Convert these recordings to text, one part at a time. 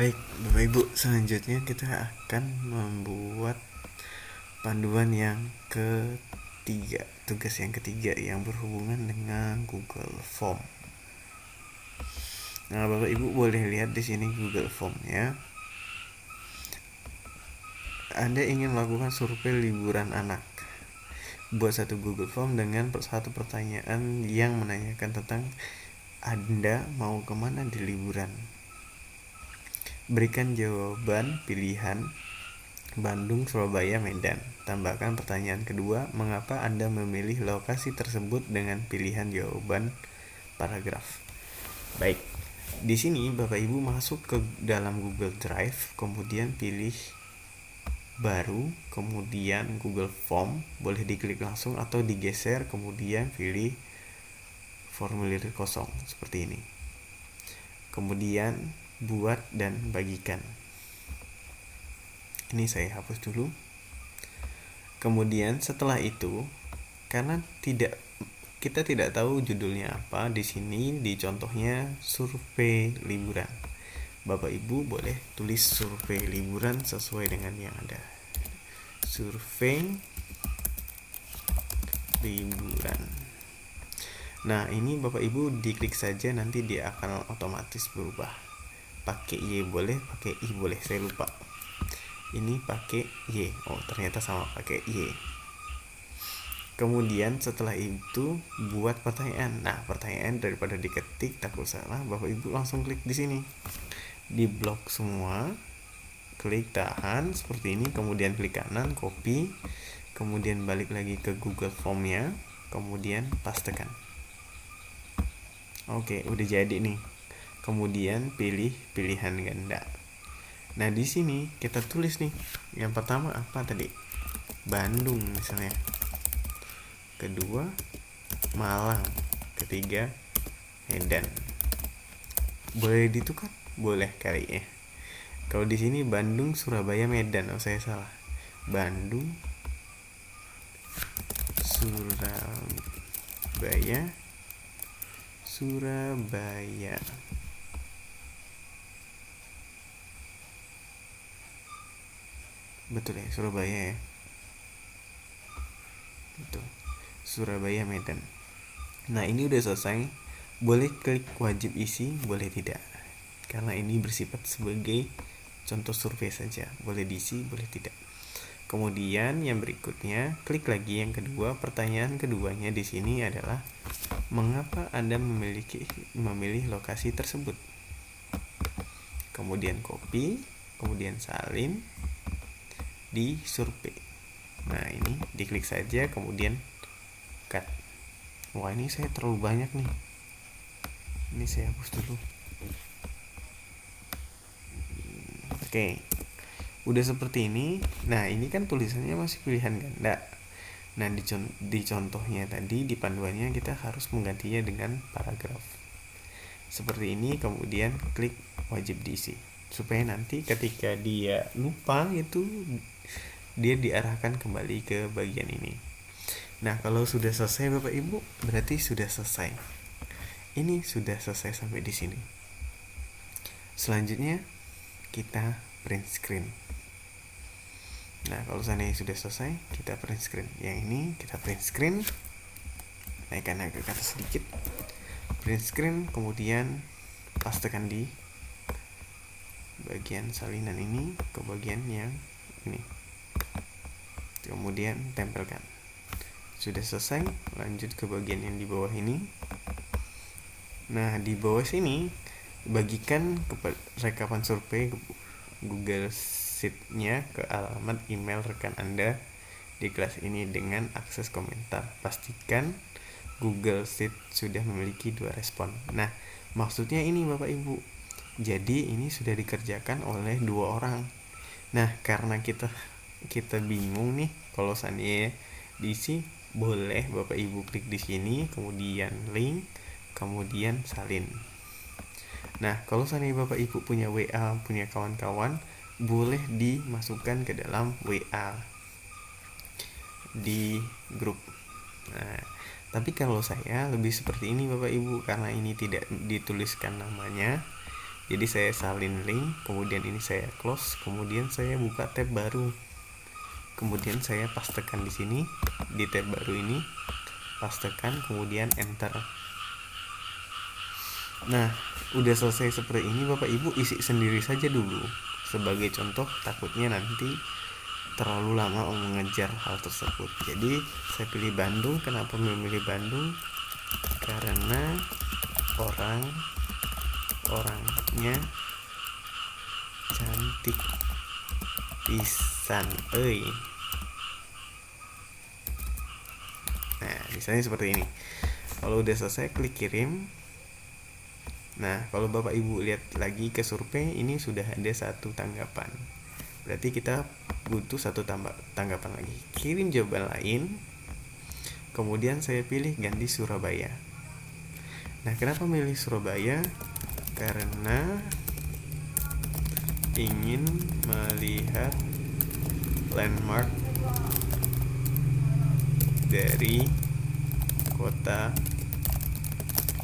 Baik, Bapak Ibu, selanjutnya kita akan membuat panduan yang ketiga, tugas yang ketiga yang berhubungan dengan Google Form. Nah, Bapak Ibu boleh lihat di sini Google Form ya. Anda ingin melakukan survei liburan anak. Buat satu Google Form dengan satu pertanyaan yang menanyakan tentang Anda mau kemana di liburan. Berikan jawaban pilihan Bandung, Surabaya, Medan. Tambahkan pertanyaan kedua, mengapa Anda memilih lokasi tersebut dengan pilihan jawaban paragraf. Baik, di sini Bapak Ibu masuk ke dalam Google Drive, kemudian pilih baru, kemudian Google Form, boleh diklik langsung atau digeser, kemudian pilih formulir kosong seperti ini. Kemudian buat dan bagikan. Ini saya hapus dulu. Kemudian setelah itu, karena kita tidak tahu judulnya apa, di sini di contohnya survei liburan. Bapak Ibu boleh tulis survei liburan sesuai dengan yang ada. Survei liburan. Nah, ini Bapak Ibu diklik saja, nanti dia akan otomatis berubah. Pakai Y boleh, pakai I boleh, saya lupa. Ini pakai Y. Oh, ternyata sama pakai Y. Kemudian setelah itu buat pertanyaan. Nah, pertanyaan daripada diketik takut salah, Bapak Ibu langsung klik di sini. Di blok semua, klik tahan seperti ini, kemudian klik kanan, copy, kemudian balik lagi ke Google Form-nya, kemudian pastekan. Oke, udah jadi nih. Kemudian pilih pilihan ganda. Nah, di sini kita tulis nih. Yang pertama apa tadi? Bandung misalnya. Kedua Malang, ketiga Medan. Boleh ditukar? Boleh kali ya. Kalau di sini Bandung, Surabaya, Medan. Oh, saya salah. Bandung, Surabaya, Surabaya. Betul ya, Surabaya ya. Betul. Surabaya, Medan. Nah, ini udah selesai. Boleh klik wajib isi, boleh tidak. Karena ini bersifat sebagai contoh survei saja. Boleh diisi, boleh tidak. Kemudian yang berikutnya, klik lagi yang kedua. Pertanyaan keduanya di sini adalah mengapa Anda memilih lokasi tersebut? Kemudian copy, kemudian salin di survei. Nah, ini diklik saja, kemudian cut. Wah, ini saya terlalu banyak nih. Ini saya hapus dulu. Oke. Udah seperti ini. Nah, ini kan tulisannya masih pilihan ganda. Nah, di contohnya tadi, di panduannya kita harus menggantinya dengan paragraf. Seperti ini, kemudian klik wajib diisi. Supaya nanti ketika dia lupa itu dia diarahkan kembali ke bagian ini. Nah, kalau sudah selesai Bapak Ibu, berarti sudah selesai. Ini sudah selesai sampai di sini. Selanjutnya kita print screen. Nah, kalau seandainya sudah selesai, kita print screen. Yang ini kita print screen. Naikkan agak ke atas sedikit. Print screen, kemudian pastekan di bagian salinan ini ke bagian yang ini. Kemudian tempelkan. Sudah selesai, lanjut ke bagian yang di bawah ini. Nah, di bawah sini bagikan rekapan survei Google Sheet-nya ke alamat email rekan Anda di kelas ini dengan akses komentar. Pastikan Google Sheet sudah memiliki 2 respon. Nah, maksudnya ini Bapak Ibu. Jadi ini sudah dikerjakan oleh 2 orang. Nah, karena kita bingung nih kalau seandainya diisi, boleh Bapak Ibu klik di sini, kemudian link, kemudian salin. Nah, kalau seandainya Bapak Ibu punya WA, punya kawan-kawan, boleh dimasukkan ke dalam WA di grup. Nah, tapi kalau saya lebih seperti ini Bapak Ibu, karena ini tidak dituliskan namanya, Jadi saya salin link, kemudian ini saya close, kemudian saya buka tab baru. Kemudian saya pastekan di sini di tab baru ini, pastekan, kemudian enter. Nah, udah selesai seperti ini, Bapak Ibu isi sendiri saja dulu. Sebagai contoh, takutnya nanti terlalu lama mengejar hal tersebut. Jadi saya pilih Bandung. Kenapa memilih Bandung? Karena orangnya cantik pisan euy. Nah, misalnya seperti ini. Kalau udah selesai, klik kirim. Nah, kalau Bapak Ibu lihat lagi ke survei, ini sudah ada 1 tanggapan. Berarti kita butuh 1 tanggapan lagi. Kirim jawaban lain. Kemudian saya pilih ganti Surabaya. Nah, kenapa milih Surabaya? Karena ingin melihat landmark dari kota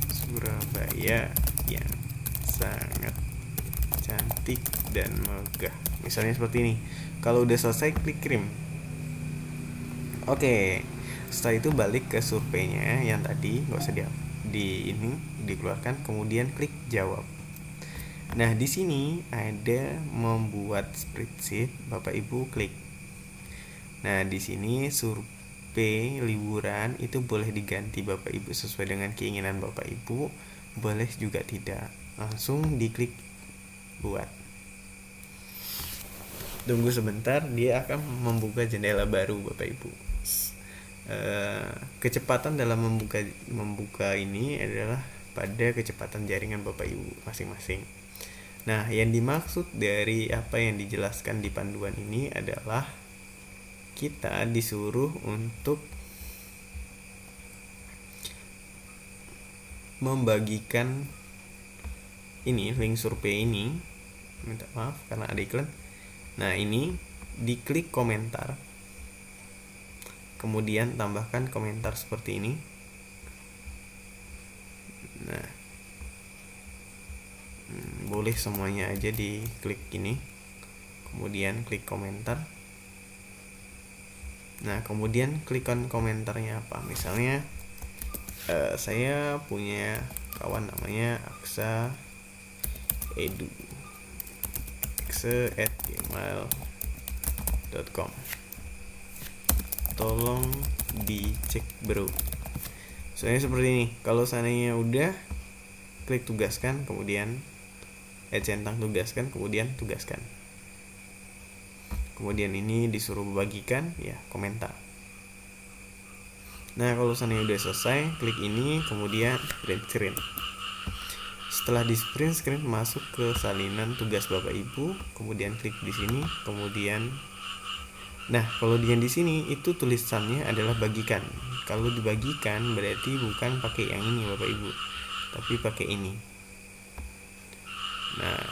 Surabaya yang sangat cantik dan megah. Misalnya seperti ini. Kalau udah selesai, klik kirim. Oke, setelah itu balik ke surveinya yang tadi, nggak usah dikeluarkan, kemudian klik jawab. Nah, di sini ada membuat spreadsheet, Bapak Ibu klik. Nah, di sini survei liburan itu boleh diganti Bapak Ibu sesuai dengan keinginan Bapak Ibu, boleh juga tidak. Langsung diklik buat. Tunggu sebentar, dia akan membuka jendela baru Bapak Ibu. Kecepatan dalam membuka ini adalah pada kecepatan jaringan Bapak Ibu masing-masing. Nah, yang dimaksud dari apa yang dijelaskan di panduan ini adalah kita disuruh untuk membagikan ini link survei ini. Minta maaf karena ada iklan. Nah, ini diklik komentar, kemudian tambahkan komentar seperti ini. Nah, boleh semuanya aja diklik ini, kemudian klik komentar. Nah, kemudian klikkan komentarnya apa. Misalnya saya punya kawan namanya Aksa Edu, aksa@gmail.com, tolong dicek bro. Soalnya seperti ini. Kalau seandainya udah, klik tugaskan, kemudian centang tugaskan, kemudian tugaskan. Kemudian ini disuruh bagikan, ya komentar. Nah, kalau seandainya udah selesai, klik ini, kemudian print screen. Setelah di print screen, masuk ke salinan tugas Bapak Ibu, kemudian klik di sini, kemudian nah, kalau yang di sini itu tulisannya adalah bagikan. Kalau dibagikan berarti bukan pakai yang ini Bapak Ibu, tapi pakai ini. Nah,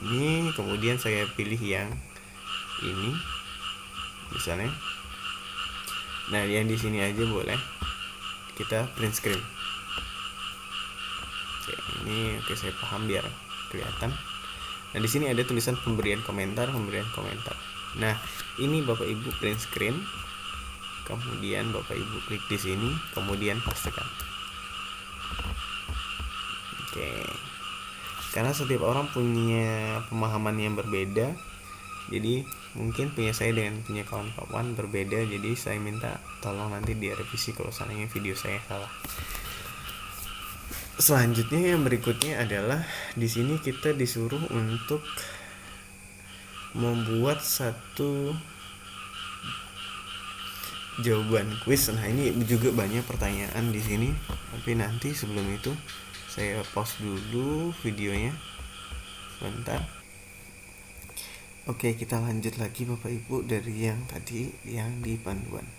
ini kemudian saya pilih yang ini misalnya. Nah, yang di sini aja boleh. Kita print screen. Oke, ini saya paham biar kelihatan. Nah, di sini ada tulisan pemberian komentar. Nah, ini Bapak Ibu print screen. Kemudian Bapak Ibu klik di sini, kemudian pastekan. Oke. Karena setiap orang punya pemahaman yang berbeda. Jadi mungkin punya saya dengan punya kawan-kawan berbeda, jadi saya minta tolong nanti direvisi kalau seandainya video saya salah. Selanjutnya yang berikutnya adalah di sini kita disuruh untuk membuat satu jawaban kuis. Nah, ini juga banyak pertanyaan di sini, tapi nanti sebelum itu saya pause dulu videonya sebentar. Oke, kita lanjut lagi Bapak Ibu dari yang tadi yang di panduan.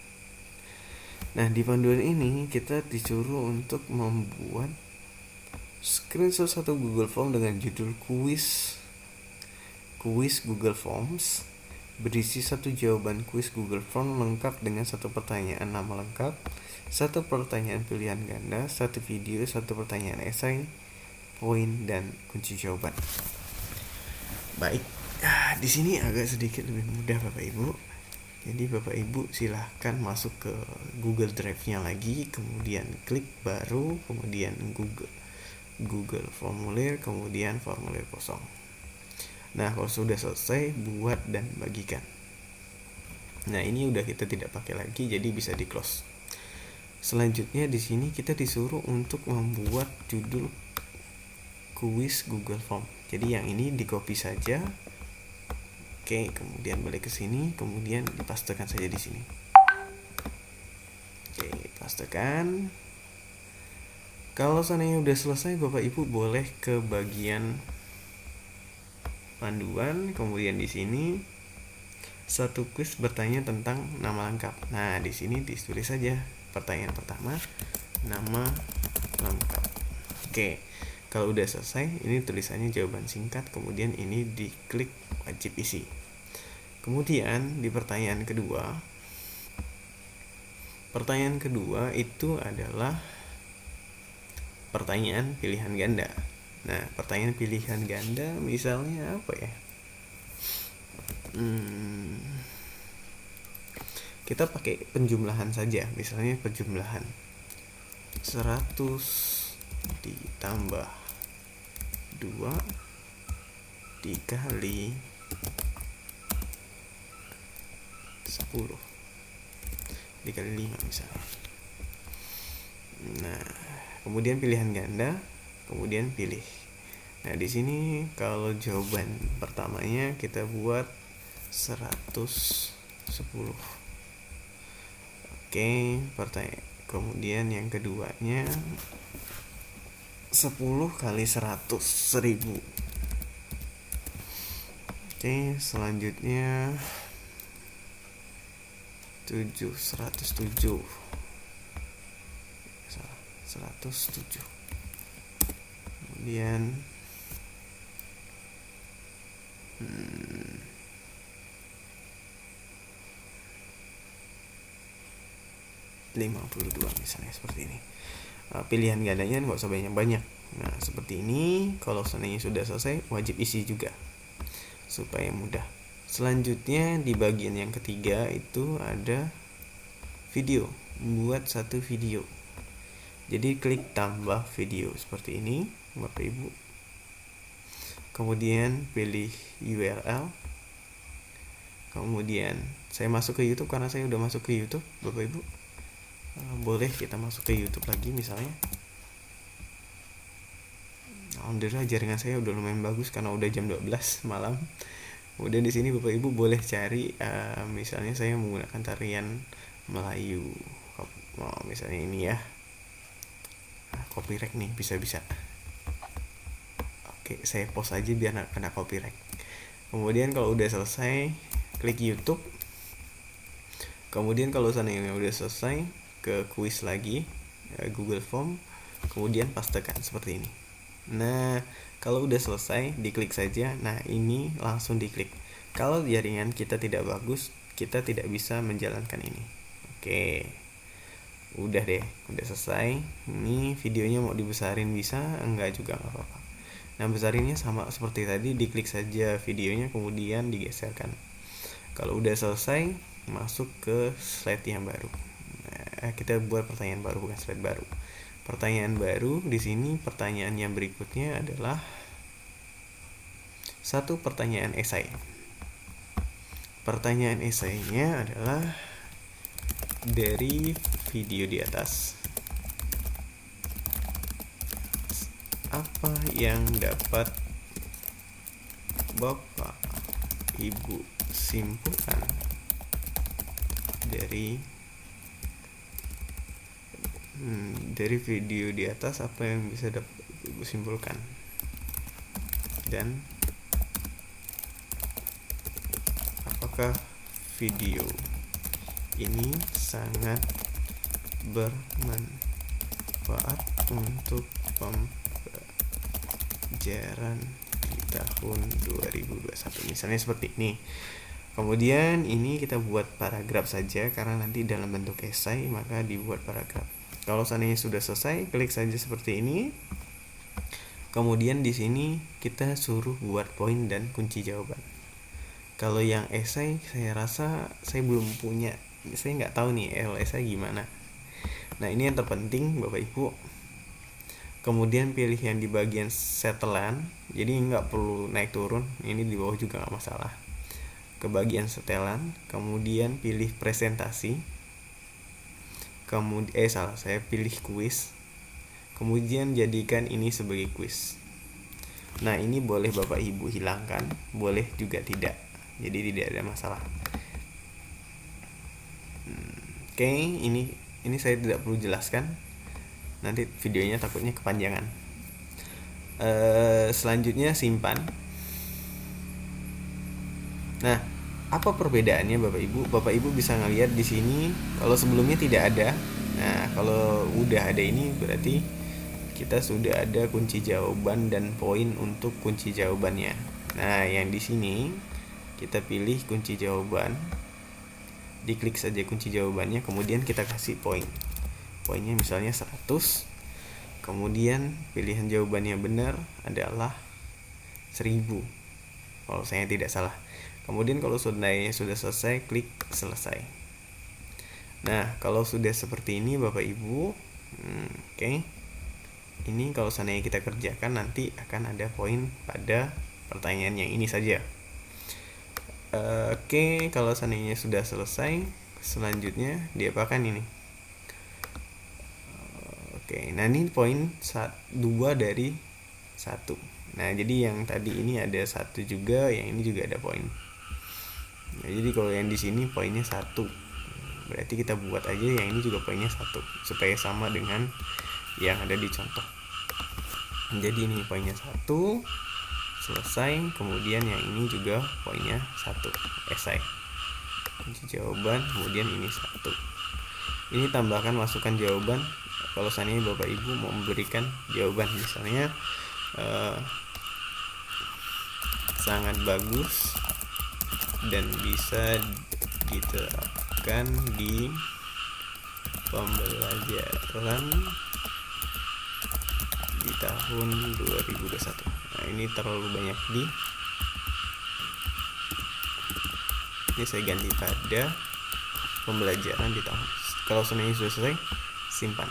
Nah, di panduan ini kita disuruh untuk membuat screenshot satu Google Form dengan judul kuis Google Forms, berisi satu jawaban kuis Google Form lengkap dengan satu pertanyaan nama lengkap, satu pertanyaan pilihan ganda, satu video, satu pertanyaan esai, poin dan kunci jawaban. Baik, di sini agak sedikit lebih mudah Bapak Ibu. Jadi Bapak Ibu silahkan masuk ke Google Drive-nya lagi, kemudian klik baru, kemudian Google formulir, kemudian formulir kosong. Nah, kalau sudah selesai, buat dan bagikan. Nah, ini udah kita tidak pakai lagi, jadi bisa di close. Selanjutnya di sini kita disuruh untuk membuat judul kuis Google Form. Jadi yang ini di copy saja. Oke, kemudian balik ke sini, kemudian dipastekan saja di sini. Oke, pastekan. Kalau seandainya udah selesai, Bapak Ibu boleh ke bagian panduan, kemudian di sini satu kuis bertanya tentang nama lengkap. Nah, di sini ditulis saja pertanyaan pertama, nama lengkap. Oke, kalau udah selesai, ini tulisannya jawaban singkat, kemudian ini diklik wajib isi. Kemudian di pertanyaan kedua itu adalah pertanyaan pilihan ganda. Nah, pertanyaan pilihan ganda misalnya apa ya? Kita pakai penjumlahan saja, misalnya penjumlahan 100 ditambah 2 dikali 10 dikali 5 misalnya. Nah, kemudian pilihan ganda, kemudian pilih. Nah, di sini kalau jawaban pertamanya kita buat 110. Oke, pertanyaan. Kemudian yang keduanya 10 kali 100, 1000. Oke, selanjutnya 107. 107. Kemudian 52 misalnya seperti ini. Pilihan gandanya nggak usah banyak-banyak. Nah, seperti ini. Kalau seandainya sudah selesai, wajib isi juga supaya mudah. Selanjutnya di bagian yang ketiga itu ada video. Buat satu video. Jadi klik tambah video seperti ini, Bapak Ibu. Kemudian pilih URL. Kemudian saya masuk ke YouTube karena saya udah masuk ke YouTube, Bapak Ibu. Boleh kita masuk ke YouTube lagi misalnya. Alhamdulillah jaringan saya udah lumayan bagus karena udah jam 12 malam. Kemudian di sini Bapak Ibu boleh cari misalnya saya menggunakan tarian Melayu. Misalnya ini ya. Copyright nih, bisa-bisa. Oke, saya post aja biar gak kena copyright. Kemudian kalau udah selesai, klik YouTube. Kemudian kalau seandainya udah selesai, ke kuis lagi, Google Form, kemudian pastekan seperti ini. Nah, kalau udah selesai, diklik saja. Nah, ini langsung diklik. Kalau jaringan kita tidak bagus, kita tidak bisa menjalankan ini. Oke, udah deh, udah selesai. Ini videonya mau dibesarin bisa, enggak juga nggak apa-apa. Nah, besarinnya sama seperti tadi, diklik saja videonya, kemudian digeserkan. Kalau udah selesai, masuk ke slide yang baru. Kita buat pertanyaan baru, bukan slide baru. Pertanyaan baru di sini, pertanyaan yang berikutnya adalah satu pertanyaan esai. Pertanyaan esainya adalah dari video di atas. Apa yang dapat Bapak Ibu simpulkan dari video di atas? Apa yang bisa Ibu simpulkan? Dan apakah video ini sangat bermanfaat untuk pembelajaran di tahun 2021? Misalnya seperti ini. Kemudian ini kita buat paragraf saja karena nanti dalam bentuk esai, maka dibuat paragraf. Kalau seandainya sudah selesai, klik saja seperti ini. Kemudian di sini kita suruh buat poin dan kunci jawaban. Kalau yang esai saya rasa saya belum punya, saya nggak tahu nih LSI gimana. Nah ini yang terpenting Bapak Ibu. Kemudian pilih yang di bagian setelan, jadi nggak perlu naik turun, ini di bawah juga nggak masalah. Ke bagian setelan, kemudian pilih presentasi. Kemudian saya pilih kuis. Kemudian jadikan ini sebagai kuis. Nah ini boleh Bapak Ibu hilangkan, boleh juga tidak, jadi tidak ada masalah. Oke, ini saya tidak perlu jelaskan, nanti videonya takutnya kepanjangan. Selanjutnya simpan. Nah, apa perbedaannya Bapak Ibu? Bapak Ibu bisa ngelihat di sini kalau sebelumnya tidak ada. Nah, kalau udah ada ini berarti kita sudah ada kunci jawaban dan poin untuk kunci jawabannya. Nah, yang di sini kita pilih kunci jawaban. Diklik saja kunci jawabannya, kemudian kita kasih poin. Poinnya misalnya 100. Kemudian pilihan jawabannya benar adalah 1000. Kalau saya tidak salah. Kemudian kalau sudah selesai, klik selesai. Nah, kalau sudah seperti ini Bapak Ibu, oke. Ini kalau seandainya kita kerjakan nanti akan ada poin pada pertanyaan yang ini saja. Oke, kalau seandainya sudah selesai, selanjutnya diapakan ini? Oke, nah ini poin 2 dari 1. Nah, jadi yang tadi ini ada 1 juga, yang ini juga ada poin. Nah, jadi kalau yang di sini poinnya 1. Berarti kita buat aja yang ini juga poinnya 1 supaya sama dengan yang ada di contoh. Jadi ini poinnya 1, selesai. Kemudian yang ini juga poinnya 1, esai. Kunci jawaban, kemudian ini 1. Ini tambahkan masukan jawaban. Kalau seandainya Bapak Ibu mau memberikan jawaban, misalnya sangat bagus dan bisa diterapkan di pembelajaran di tahun 2021. Nah, ini terlalu banyak ini saya ganti pada pembelajaran di tahun. Kalau seandainya sudah selesai, simpan.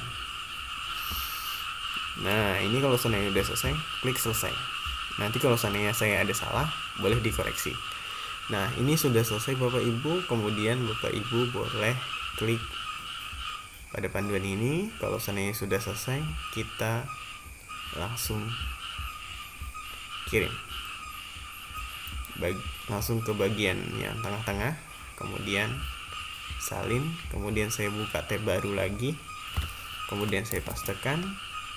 Nah, ini kalau seandainya sudah selesai, klik selesai. Nanti kalau seandainya saya ada salah, boleh dikoreksi. Nah, ini sudah selesai Bapak Ibu. Kemudian Bapak Ibu boleh klik pada panduan ini. Kalau seandainya sudah selesai, kita langsung kirim. Langsung ke bagian yang tengah-tengah. Kemudian salin. Kemudian saya buka tab baru lagi. Kemudian saya pastekan.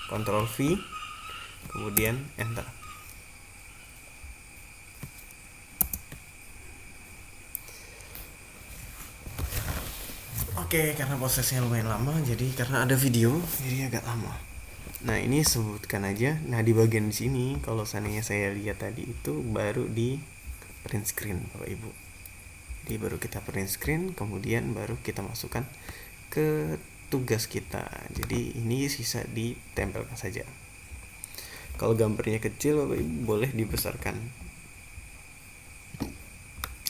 Ctrl V. Kemudian enter. Oke, karena prosesnya lumayan lama, jadi karena ada video, jadi agak lama. Nah, ini sebutkan aja. Nah, di bagian sini, kalau seandainya saya lihat tadi itu baru di print screen, Bapak Ibu. Jadi baru kita print screen, kemudian baru kita masukkan ke tugas kita. Jadi ini sisa ditempelkan saja. Kalau gambarnya kecil, Bapak Ibu boleh dibesarkan.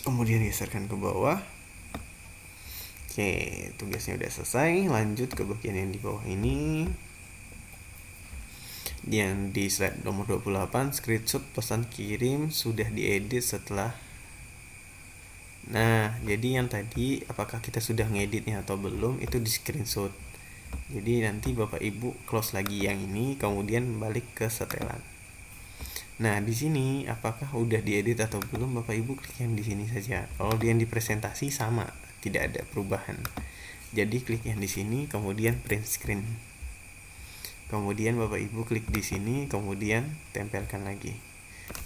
Kemudian geserkan ke bawah. Oke, tugasnya udah selesai. Lanjut ke bagian yang di bawah ini. Yang di slide nomor 28, screenshot pesan kirim sudah diedit setelah. Nah, jadi yang tadi apakah kita sudah ngeditnya atau belum itu di screenshot. Jadi nanti Bapak Ibu close lagi yang ini, kemudian balik ke setelan. Nah, di sini apakah udah diedit atau belum, Bapak Ibu klik yang di sini saja. Kalau yang di presentasi sama, tidak ada perubahan. Jadi klik yang di sini, kemudian print screen. Kemudian Bapak Ibu klik di sini, kemudian tempelkan lagi.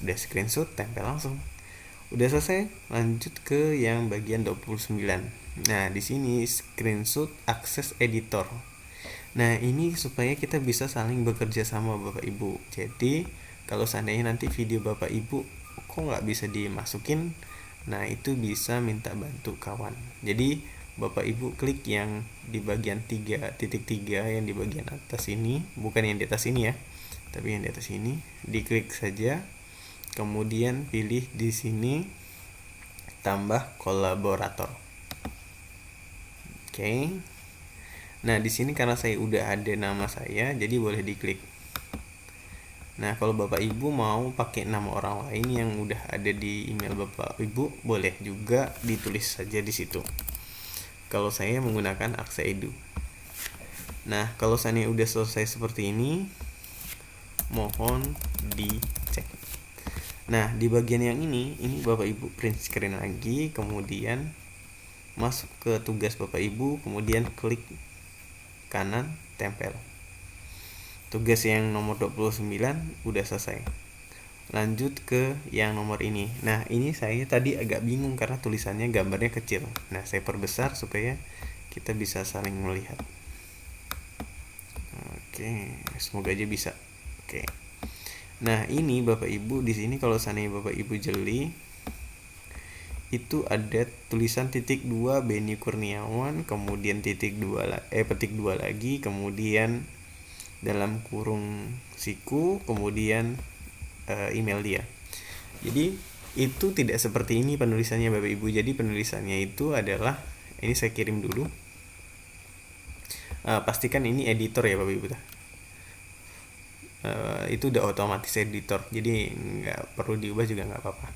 Udah screenshot, tempel langsung. Udah selesai, lanjut ke yang bagian 29. Nah, di sini screenshot akses editor. Nah, ini supaya kita bisa saling bekerja sama Bapak Ibu. Jadi, kalau seandainya nanti video Bapak Ibu kok nggak bisa dimasukin, nah itu bisa minta bantu kawan. Jadi Bapak Ibu klik yang di bagian 3.3 yang di bagian atas ini, bukan yang di atas ini ya. tapi yang di atas ini, diklik saja, kemudian pilih di sini tambah kolaborator. Oke. Nah, di sini karena saya udah ada nama saya, jadi boleh diklik. Nah, kalau Bapak Ibu mau pakai nama orang lain yang udah ada di email Bapak Ibu, boleh juga ditulis saja di situ. Kalau saya menggunakan Aksa Edu. Nah, kalau saya udah selesai seperti ini, mohon dicek. Nah, di bagian yang ini Bapak Ibu print screen lagi, kemudian masuk ke tugas Bapak Ibu, kemudian klik kanan, tempel. Tugas yang nomor 29 udah selesai. Lanjut ke yang nomor ini. Nah, ini saya tadi agak bingung karena tulisannya gambarnya kecil. Nah, saya perbesar supaya kita bisa saling melihat. Oke, semoga aja bisa. Oke. Nah, ini Bapak Ibu di sini kalau seandainya Bapak Ibu jeli, itu ada tulisan titik 2 Beni Kurniawan, kemudian petik 2 lagi, kemudian dalam kurung siku, kemudian email dia. Jadi itu tidak seperti ini penulisannya Bapak Ibu. Jadi penulisannya itu adalah, ini saya kirim dulu. Pastikan ini editor ya Bapak Ibu. Itu udah otomatis editor, jadi nggak perlu diubah juga nggak apa-apa.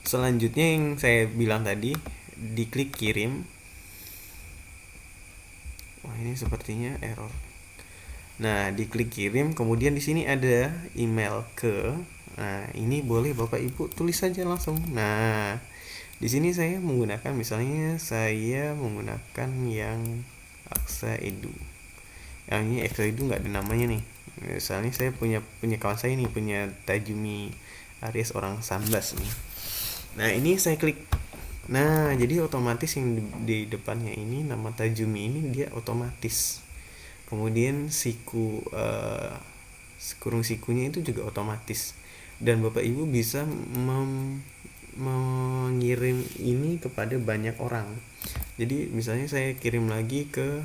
Selanjutnya yang saya bilang tadi, diklik kirim. Wah, ini sepertinya error. Nah, diklik kirim, kemudian di sini ada email ke. Nah, ini boleh Bapak Ibu tulis saja langsung. Nah, di sini saya menggunakan, misalnya saya menggunakan yang Aksa Edu. Yang ini Aksa Edu nggak ada namanya nih. Misalnya saya punya kawan saya nih, punya Tajumi Aries orang Sambas nih. Nah, ini saya klik. Nah, jadi otomatis yang di depannya ini nama Tajumi ini dia otomatis. Kemudian siku kurung sikunya itu juga otomatis. Dan Bapak Ibu bisa mengirim ini kepada banyak orang. Jadi misalnya saya kirim lagi ke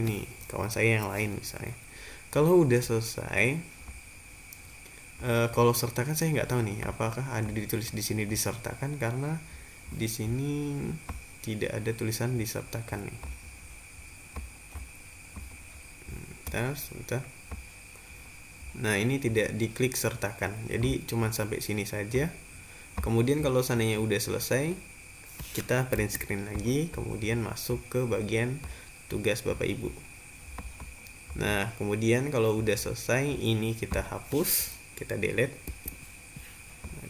ini kawan saya yang lain misalnya. Kalau udah selesai, kalau sertakan saya nggak tahu nih apakah ada ditulis di sini disertakan, karena di sini tidak ada tulisan disertakan nih. Bentar. Nah, ini tidak diklik sertakan, jadi cuma sampai sini saja. Kemudian kalau seandainya udah selesai, kita print screen lagi, kemudian masuk ke bagian tugas Bapak Ibu. Nah, kemudian kalau udah selesai, ini kita hapus, kita delete.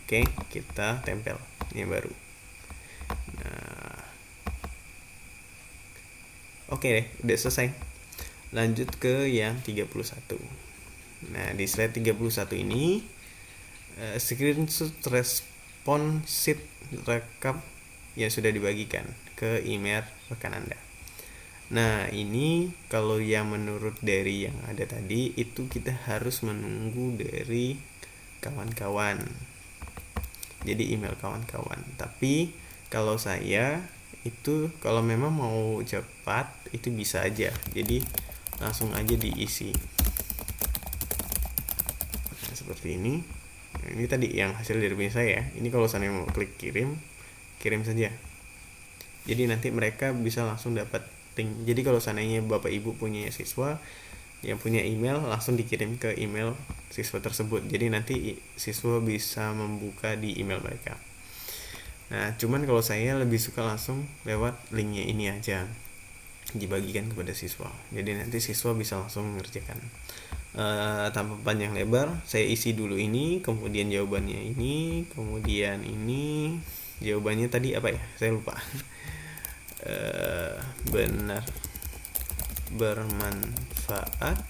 Oke, kita tempel ini baru. Nah, oke deh, udah selesai. Lanjut ke yang 31. Nah, di slide 31 ini screenshot respon sheet rekap yang sudah dibagikan ke email rekan Anda. Nah, ini kalau yang menurut dari yang ada tadi, itu kita harus menunggu dari kawan-kawan. Jadi email kawan-kawan. Tapi kalau saya itu kalau memang mau cepat itu bisa aja. Jadi langsung aja diisi. Nah, seperti ini. Nah, ini tadi yang hasil dari punya saya. Ini kalau saya mau klik kirim saja. Jadi nanti mereka bisa langsung dapat link. Jadi kalau seandainya Bapak Ibu punya siswa yang punya email, langsung dikirim ke email siswa tersebut. Jadi nanti siswa bisa membuka di email mereka. Nah, cuman kalau saya lebih suka langsung lewat linknya ini aja, dibagikan kepada siswa. Jadi nanti siswa bisa langsung mengerjakan. Tanpa panjang lebar, saya isi dulu ini, kemudian jawabannya ini, kemudian ini. Jawabannya tadi apa ya? Saya lupa. Benar, bermanfaat,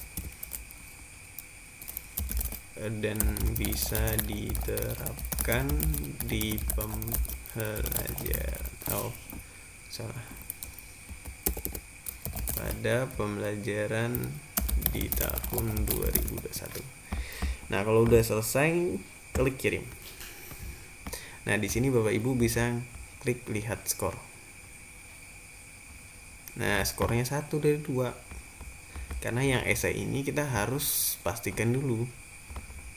dan bisa diterapkan di pembelajaran. Pada pembelajaran di tahun 2021. Nah, kalau udah selesai, klik kirim. Nah, di sini Bapak Ibu bisa klik lihat skor. Nah, skornya 1 dari 2. Karena yang esai ini kita harus pastikan dulu.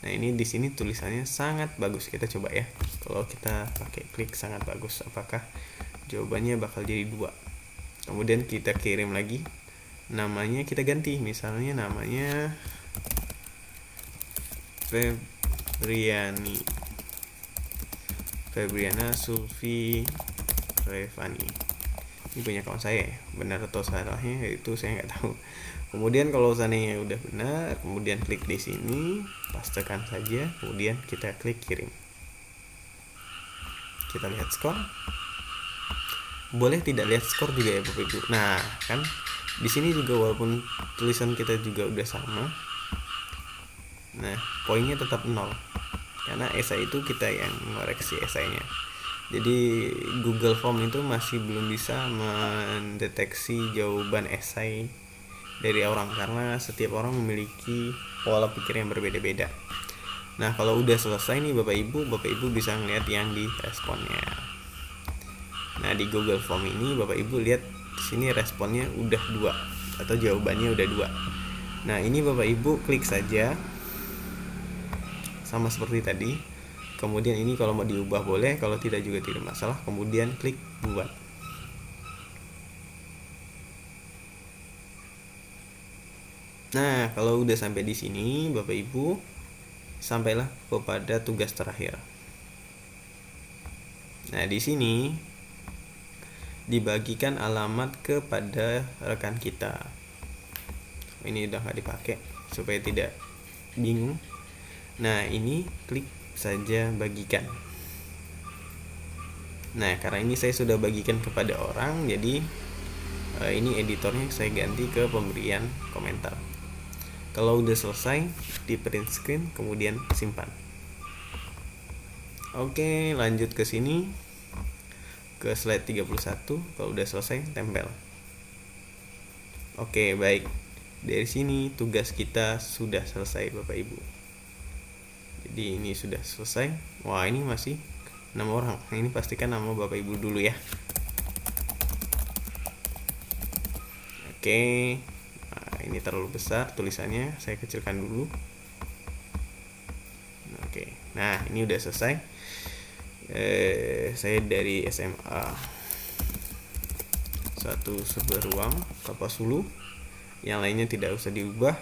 Nah, ini di sini tulisannya sangat bagus. Kita coba ya. Kalau kita pakai klik sangat bagus, apakah jawabannya bakal jadi 2? Kemudian kita kirim lagi. Namanya kita ganti. Misalnya namanya Febriana Sulfi Revani. Ini punya kawan saya ya. Benar atau salahnya itu saya nggak tahu. Kemudian kalau seandainya udah benar, kemudian klik di sini, pastekan saja, kemudian kita klik kirim. Kita lihat skor. Boleh tidak lihat skor juga ya Bapak Ibu. Nah, kan di sini juga walaupun tulisan kita juga udah sama, nah poinnya tetap 0. Karena esai itu kita yang mengoreksi esainya. Jadi Google Form itu masih belum bisa mendeteksi jawaban esai dari orang, karena setiap orang memiliki pola pikir yang berbeda-beda. Nah, kalau udah selesai nih Bapak Ibu bisa ngeliat yang di responnya. Nah, di Google Form ini Bapak Ibu lihat di sini responnya udah 2 atau jawabannya udah 2. Nah, ini Bapak Ibu klik saja sama seperti tadi. Kemudian ini kalau mau diubah boleh, kalau tidak juga tidak masalah. Kemudian klik buat. Nah, kalau udah sampai di sini, Bapak Ibu, sampailah kepada tugas terakhir. Nah, di sini dibagikan alamat kepada rekan kita. Ini udah nggak dipakai supaya tidak bingung. Nah, ini klik saja bagikan. Nah, karena ini saya sudah bagikan kepada orang, jadi ini editornya saya ganti ke pemberian komentar. Kalau udah selesai, di print screen, kemudian simpan. Oke, lanjut ke sini, ke slide 31. Kalau udah selesai, tempel. Oke, baik. Dari sini tugas kita sudah selesai Bapak Ibu. Jadi ini sudah selesai. Wah, ini masih 6 orang. Ini pastikan nama Bapak Ibu dulu ya. Oke. Nah, ini terlalu besar tulisannya, saya kecilkan dulu. Oke. Nah, ini udah selesai. Saya dari SMA 1 Seberuang, Kapasulu. Yang lainnya tidak usah diubah,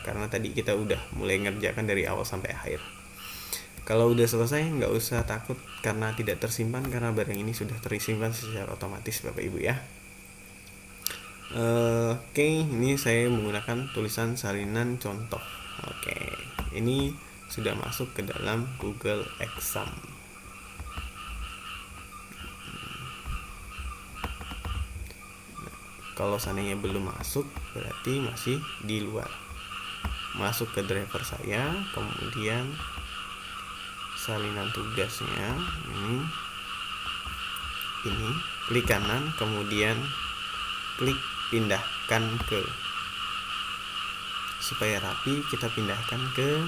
karena tadi kita udah mulai ngerjakan dari awal sampai akhir. Kalau udah selesai nggak usah takut karena tidak tersimpan, karena barang ini sudah tersimpan secara otomatis Bapak Ibu ya. Oke, ini saya menggunakan tulisan salinan contoh. Oke, ini sudah masuk ke dalam Google Exam. Kalau seandainya belum masuk, berarti masih di luar. Masuk ke driver saya, kemudian salinan tugasnya ini klik kanan, kemudian klik pindahkan ke, supaya rapi kita pindahkan ke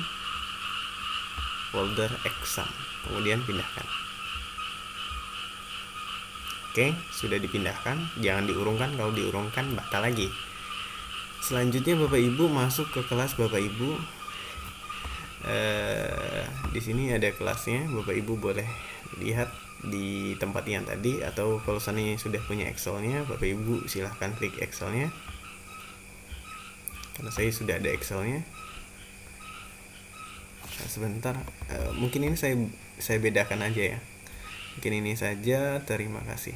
folder exam, kemudian pindahkan. Oke, sudah dipindahkan, jangan diurungkan, kalau diurungkan batal lagi. Selanjutnya Bapak Ibu masuk ke kelas Bapak Ibu. Di sini ada kelasnya, Bapak Ibu boleh lihat di tempat yang tadi, atau kalau seandainya sudah punya Excelnya, Bapak Ibu silahkan klik Excelnya. Karena saya sudah ada Excelnya. Nah, sebentar, mungkin ini saya bedakan aja ya. Mungkin ini saja, terima kasih.